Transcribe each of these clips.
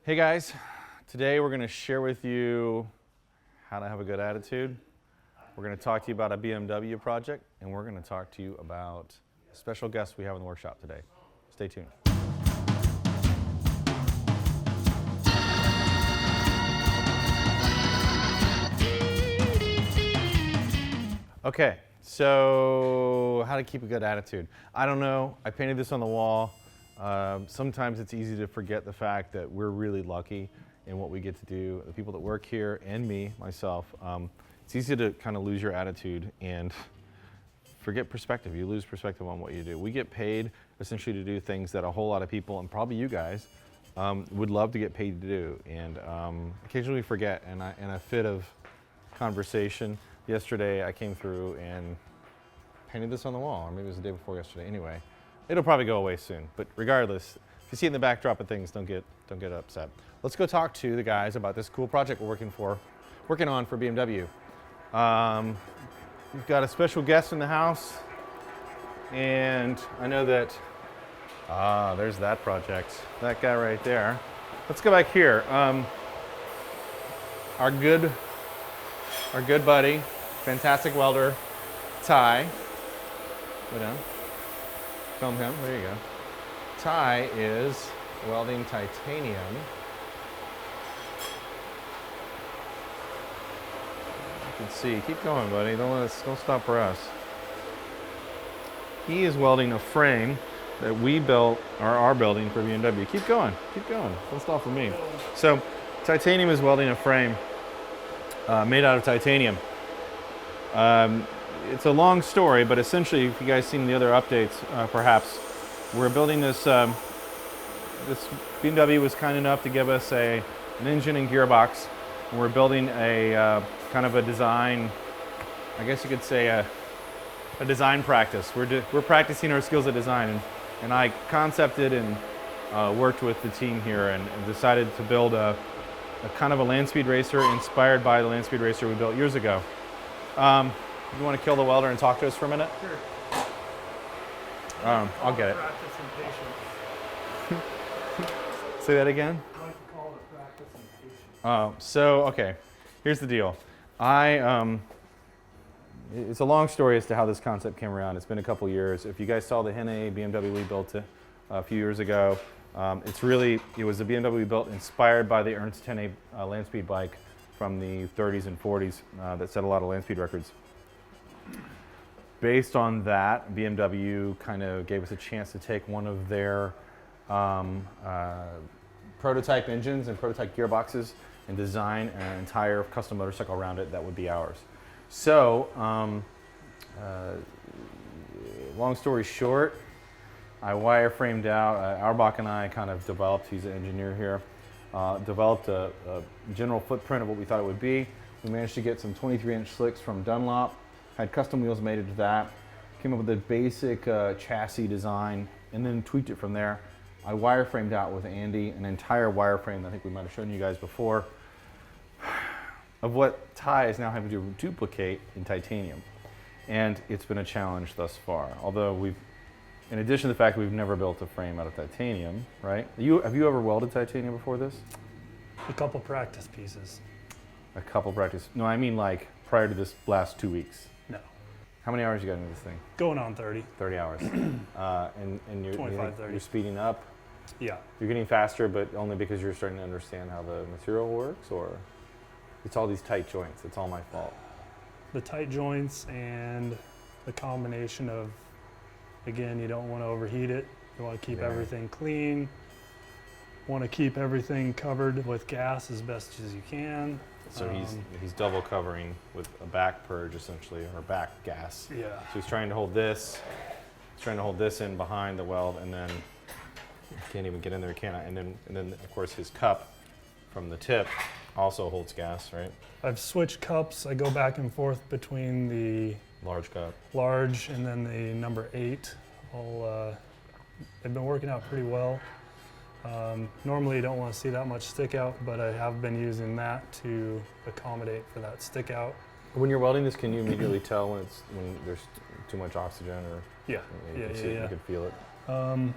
Hey guys, today we're going to share with you how to have a good attitude. We're going to talk to you about a BMW project, and we're going to talk to you about a special guest we have in the workshop today. Stay tuned. Okay, so how to keep a good attitude. I don't know. I painted this on the wall. Sometimes it's easy to forget the fact that we're really lucky in what we get to do. The people that work here and me, myself, it's easy to kind of lose your attitude and forget perspective. You lose perspective on what you do. We get paid essentially to do things that a whole lot of people, and probably you guys, would love to get paid to do. And occasionally we forget. And in a fit of conversation yesterday, I came through and painted this on the wall, or maybe it was the day before yesterday. Anyway. It'll probably go away soon, but regardless, if you see it in the backdrop of things, don't get upset. Let's go talk to the guys about this cool project we're working on for BMW. We've got a special guest in the house, and I know that there's that project, that guy right there. Let's go back here. Our good buddy, fantastic welder, Ty. Go down. Film him, there you go. Ty is welding titanium. You can see, keep going, buddy. Don't stop for us. He is welding a frame that we built, or are building for BMW. Keep going, don't stop for me. So, titanium is welding a frame made out of titanium. It's a long story, but essentially, if you guys seen the other updates, perhaps, we're building this, this BMW was kind enough to give us an engine and gearbox, and we're building a kind of a design, I guess you could say a design practice. We're practicing our skills at design, and I concepted and worked with the team here and decided to build a kind of a land speed racer inspired by the land speed racer we built years ago. You want to kill the welder and talk to us for a minute? Sure. I'll get it. Practice and patience. Say that again? I like to call it practice and patience. So, okay, here's the deal. It's a long story as to how this concept came around. It's been a couple years. If you guys saw the Henne BMW we built a few years ago, it was a BMW we built inspired by the Ernst Henne land speed bike from the 30s and 40s that set a lot of land speed records. Based on that, BMW kind of gave us a chance to take one of their prototype engines and prototype gearboxes and design an entire custom motorcycle around it that would be ours. So, long story short, I wireframed out, Auerbach and I kind of developed, he's an engineer here, developed a general footprint of what we thought it would be. We managed to get some 23-inch slicks from Dunlop, had custom wheels made into that, came up with a basic chassis design, and then tweaked it from there. I wireframed out with Andy an entire wireframe that I think we might have shown you guys before of what Ty is now having to duplicate in titanium. And it's been a challenge thus far. Although in addition to the fact we've never built a frame out of titanium, right? Have you ever welded titanium before this? A couple practice pieces. A couple practice, no, I mean like prior to this last 2 weeks. No. How many hours you got into this thing? Going on 30. 30 hours. And you're 25, 30. You're speeding up. Yeah. You're getting faster, but only because you're starting to understand how the material works, or it's all these tight joints. It's all my fault. The tight joints and the combination of, again, you don't want to overheat it. You want to keep everything clean. Want to keep everything covered with gas as best as you can. So he's double covering with a back purge essentially, or back gas. Yeah. So he's trying to hold this. He's trying to hold this in behind the weld, and then can't even get in there, can I? And then of course his cup from the tip also holds gas, right? I've switched cups. I go back and forth between the large cup, large, and then the number 8. They've been working out pretty well. Normally you don't want to see that much stick out, but I have been using that to accommodate for that stick out. When you're welding this, can you immediately tell when there's too much oxygen, or yeah, you can feel it? Um,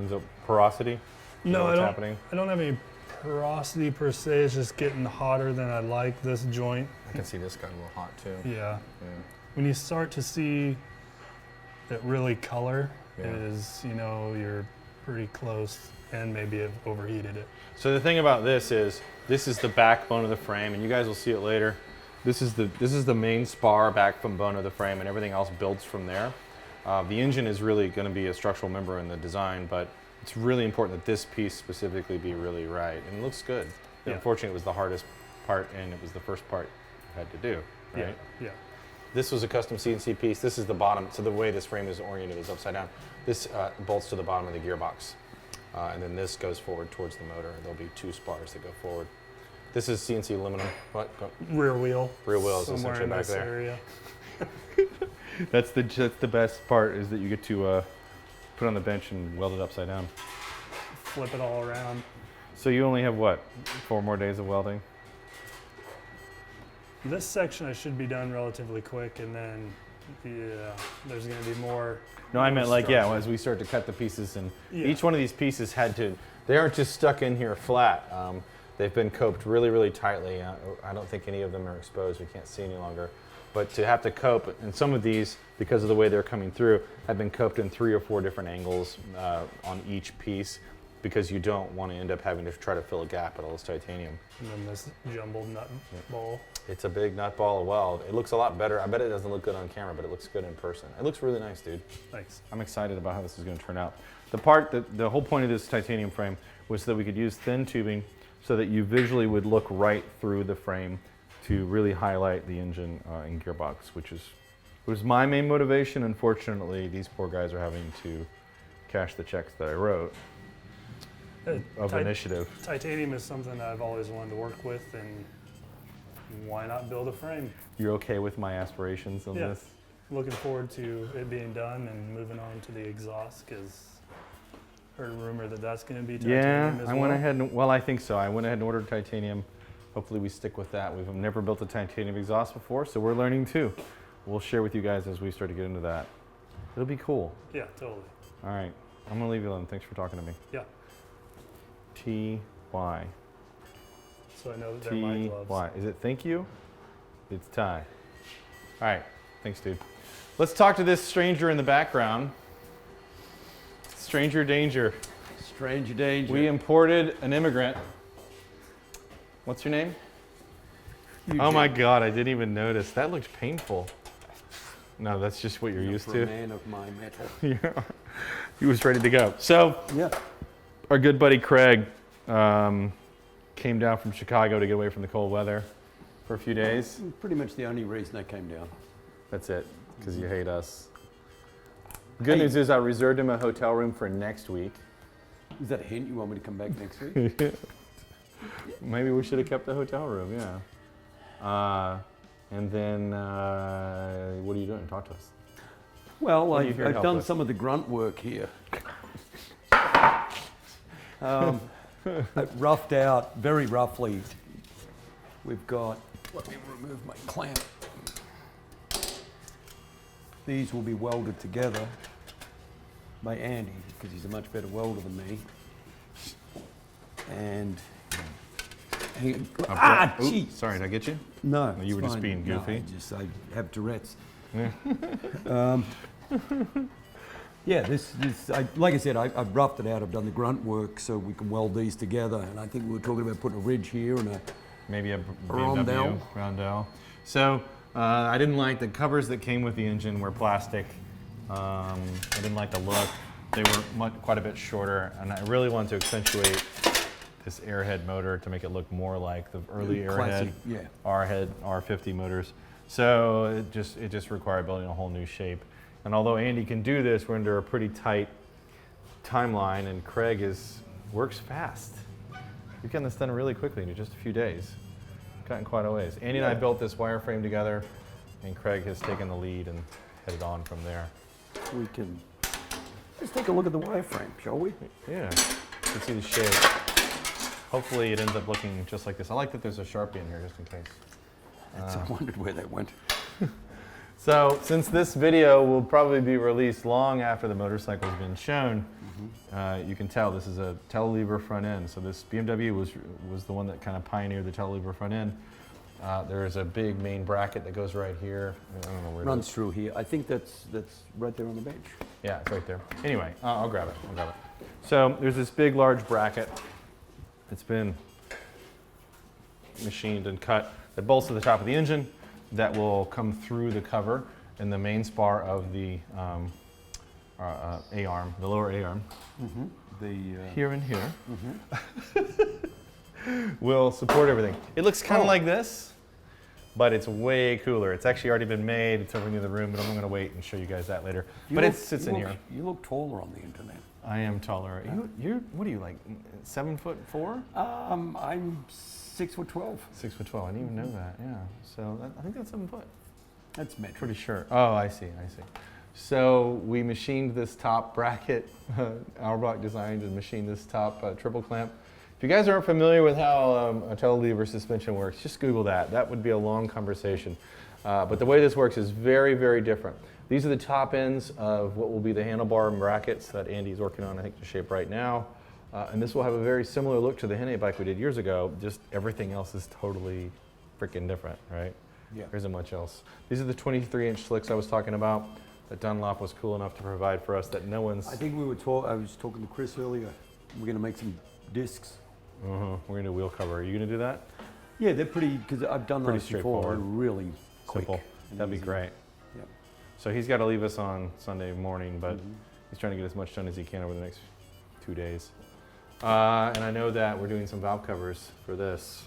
Is it porosity? No, what's happening? I don't have any porosity per se is just getting hotter than I like this joint. I can see this got a little hot too. Yeah. Yeah. When you start to see it really color, Yeah. is, you know, you're pretty close and maybe have overheated it. So the thing about this is the backbone of the frame, and you guys will see it later. This is the main spar backbone of the frame, and everything else builds from there. The engine is really going to be a structural member in the design, but it's really important that this piece specifically be really right, and it looks good. Yeah. Unfortunately, it was the hardest part, and it was the first part you had to do, right? Yeah. This was a custom CNC piece. This is the bottom, so the way this frame is oriented is upside down. This bolts to the bottom of the gearbox, and then this goes forward towards the motor. There'll be 2 spars that go forward. This is CNC aluminum. What? Go. Rear wheel. Rear wheel is somewhere essentially in back this there. area. That's the best part, is that you get to put on the bench and weld it upside down. Flip it all around. So you only have what, 4 more days of welding? This section I should be done relatively quick, and then there's going to be more. No, I meant like, yeah, structure. as we start to cut the pieces, and Yeah. each one of these pieces they aren't just stuck in here flat. They've been coped really, really tightly. I don't think any of them are exposed. We can't see any longer. But to have to cope, and some of these, because of the way they're coming through, have been coped in 3 or 4 different angles on each piece, because you don't want to end up having to try to fill a gap at all this titanium. And then this jumbled nut ball. It's a big nut ball of weld. It looks a lot better. I bet it doesn't look good on camera, but it looks good in person. It looks really nice, dude. Thanks. I'm excited about how this is going to turn out. The whole point of this titanium frame was so that we could use thin tubing so that you visually would look right through the frame to really highlight the engine and gearbox, which was my main motivation. Unfortunately, these poor guys are having to cash the checks that I wrote of initiative. Titanium is something that I've always wanted to work with, and why not build a frame? You're okay with my aspirations on Yeah. this? Looking forward to it being done and moving on to the exhaust, because heard a rumor that that's going to be titanium Yeah, as I well. went ahead and, well, I think so. I went ahead and ordered titanium. Hopefully we stick with that. We've never built a titanium exhaust before, so we're learning too. We'll share with you guys as we start to get into that. It'll be cool. Yeah, totally. All right, I'm gonna leave you alone. Thanks for talking to me. Yeah. T-Y. So I know that they're my gloves. T-Y. Is it thank you? It's Ty. All right, thanks, dude. Let's talk to this stranger in the background. Stranger danger. Stranger danger. We imported an immigrant. What's your name? Oh my God, I didn't even notice. That looked painful. No, that's just what you're used For a to. man of my metal. Yeah. He was ready to go. So, Yeah. our good buddy Craig came down from Chicago to get away from the cold weather for a few days. Pretty much the only reason I came down. That's it, because you hate us. Good Hey. news is I reserved him a hotel room for next week. Is that a hint? You want me to come back next week? Maybe we should have kept the hotel room, yeah. And then, what are you doing? Talk to us. Well, What are you here to I've help done with? some of the grunt work here. I've roughed out very roughly. We've got, let me remove my clamp. These will be welded together by Andy, because he's a much better welder than me. And, gee! Sorry, did I get you? No, You were it's just fine. being No, goofy? I have Tourette's. Yeah. Yeah, like I said, I've roughed it out. I've done the grunt work so we can weld these together. And I think we were talking about putting a ridge here and a Maybe a Rondell. BMW Rondell. So I didn't like the covers that came with the engine were plastic. I didn't like the look. They were quite a bit shorter, and I really wanted to accentuate this airhead motor to make it look more like the early Classic, airhead yeah. R-head R50 motors. So it just required building a whole new shape. And although Andy can do this, we're under a pretty tight timeline, and Craig works fast. We've gotten this done really quickly in just a few days. Gotten quite a ways. Andy and I built this wireframe together, and Craig has taken the lead and headed on from there. we can let's take a look at the wireframe, shall we? Yeah, you can see the shape. Hopefully it ends up looking just like this. I like that there's a Sharpie in here just in case. I wondered where that went. So since this video will probably be released long after the motorcycle's been shown, You can tell this is a telelever front end. So this BMW was the one that kind of pioneered the telelever front end. There is a big main bracket that goes right here. I don't know where Runs through here. I think that's right there on the bench. Yeah, it's right there. Anyway, I'll grab it. I'll grab it. So there's this big, large bracket. It's been machined and cut that bolts to the top of the engine that will come through the cover and the main spar of the A-arm, the lower A-arm. Here and here will support everything. It looks kind of like this, but it's way cooler. It's actually already been made. It's over in the other room, but I'm going to wait and show you guys that later. It sits in here. You look taller on the internet. I am taller. You're what are you, like 7'4"? I'm 6'12". 6'12". I didn't even know that. Yeah. So I think that's 7 foot. That's metric. Pretty sure. Oh, I see. So we machined this top bracket. Auerbach designed and machined this top triple clamp. If you guys aren't familiar with how a telelever suspension works, just Google that. That would be a long conversation. But the way this works is very, very different. These are the top ends of what will be the handlebar and brackets that Andy's working on, I think, to shape right now. And this will have a very similar look to the Henne bike we did years ago, just everything else is totally freaking different, right? Yeah. There isn't much else. These are the 23-inch slicks I was talking about that Dunlop was cool enough to provide for us that no one's... I think I was talking to Chris earlier. We're going to make some discs. We're going to do wheel cover. Are you going to do that? Yeah, they're pretty, because I've done Pretty those before. straightforward. They're really quick. Simple. That'd be easy. great. Yep. So he's got to leave us on Sunday morning, but he's trying to get as much done as he can over the next 2 days. And I know that we're doing some valve covers for this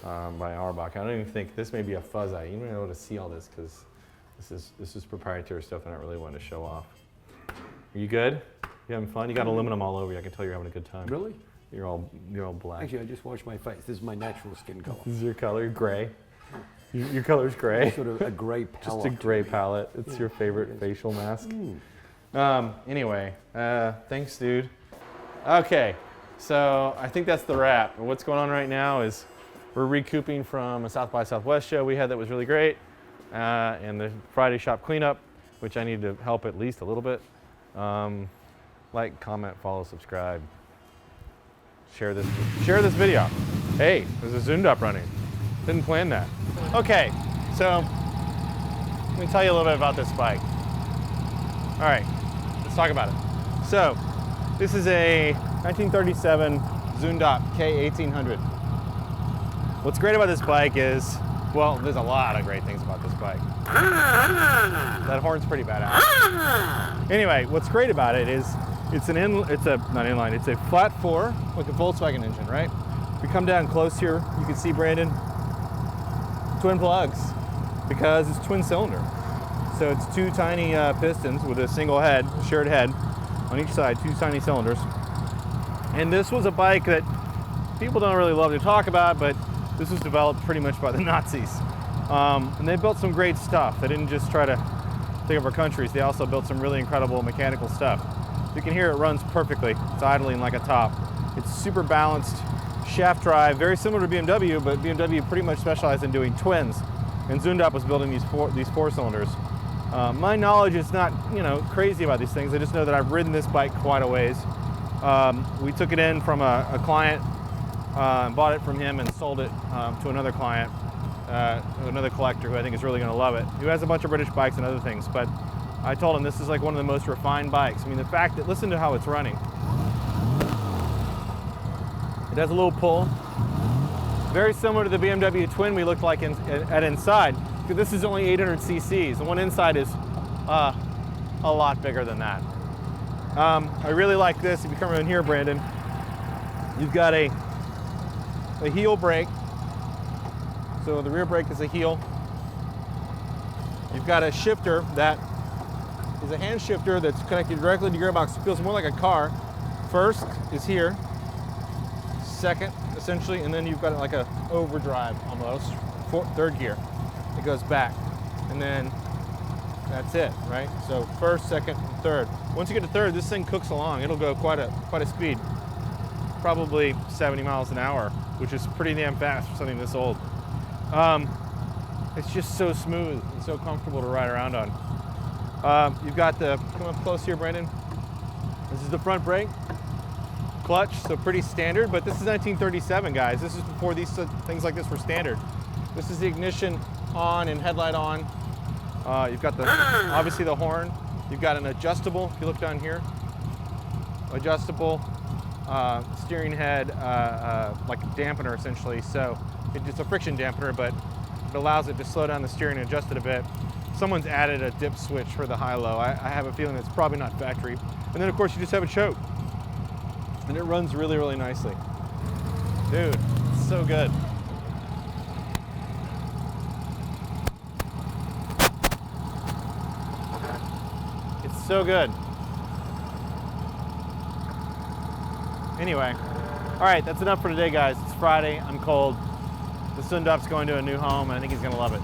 by Auerbach. I don't even think, this may be a fuzz eye. You don't even know how to see all this because this is proprietary stuff that I don't really want to show off. Are you good? You having fun? You got aluminum all over you. I can tell you're having a good time. Really? You're all black. Actually, I just washed my face. This is my natural skin color. This is your color, gray. Your color's gray. Sort of a gray palette. Just a gray palette. It's your favorite facial mask. Anyway, thanks, dude. Okay, so I think that's the wrap. What's going on right now is we're recouping from a South by Southwest show we had that was really great, and the Friday shop cleanup, which I need to help at least a little bit. Like, comment, follow, subscribe. Share this video. Hey, there's a Zundapp running. Didn't plan that. Okay, so let me tell you a little bit about this bike. All right, let's talk about it. So this is a 1937 Zundapp K800. What's great about this bike is, well, there's a lot of great things about this bike. That horn's pretty badass. Anyway, what's great about it is it's a flat four with a Volkswagen engine, right? If we come down close here, you can see, Brandon, twin plugs, because it's twin cylinder. So it's two tiny pistons with a single head, shared head on each side, two tiny cylinders. And this was a bike that people don't really love to talk about, but this was developed pretty much by the Nazis. And they built some great stuff. They didn't just try to take over countries, they also built some really incredible mechanical stuff. You can hear it runs perfectly. It's idling like a top. It's super balanced shaft drive, very similar to BMW, but BMW pretty much specialized in doing twins. And Zundapp was building these four cylinders. My knowledge is not, crazy about these things. I just know that I've ridden this bike quite a ways. We took it in from a client, bought it from him and sold it to another client, another collector who I think is really going to love it, who has a bunch of British bikes and other things. But I told him this is like one of the most refined bikes. I mean, the fact that, listen to how it's running. It has a little pull. Very similar to the BMW twin we looked like at inside. This is only 800 cc's. The one inside is a lot bigger than that. I really like this. If you come around here, Brandon, you've got a heel brake. So the rear brake is a heel. You've got a shifter that is a hand shifter that's connected directly to your gearbox. It feels more like a car. First is here, second essentially, and then you've got like a overdrive almost, third gear. It goes back, and then that's it, right? So first, second, and third. Once you get to third, this thing cooks along. It'll go quite a speed, probably 70 miles an hour, which is pretty damn fast for something this old. It's just so smooth and so comfortable to ride around on. You've got come up close here, Brandon. This is the front brake. Clutch, so pretty standard, but this is 1937, guys. This is before these things like this were standard. This is the ignition on and headlight on. You've got obviously the horn. You've got an adjustable, if you look down here, adjustable steering head, like a dampener essentially. So it's a friction dampener, but it allows it to slow down the steering and adjust it a bit. Someone's added a dip switch for the high-low. I have a feeling it's probably not factory. And then of course you just have a choke. And it runs really, really nicely. Dude, it's so good. It's so good. Anyway, all right, that's enough for today, guys. It's Friday, I'm cold. The Zundapp's going to a new home, and I think he's gonna love it.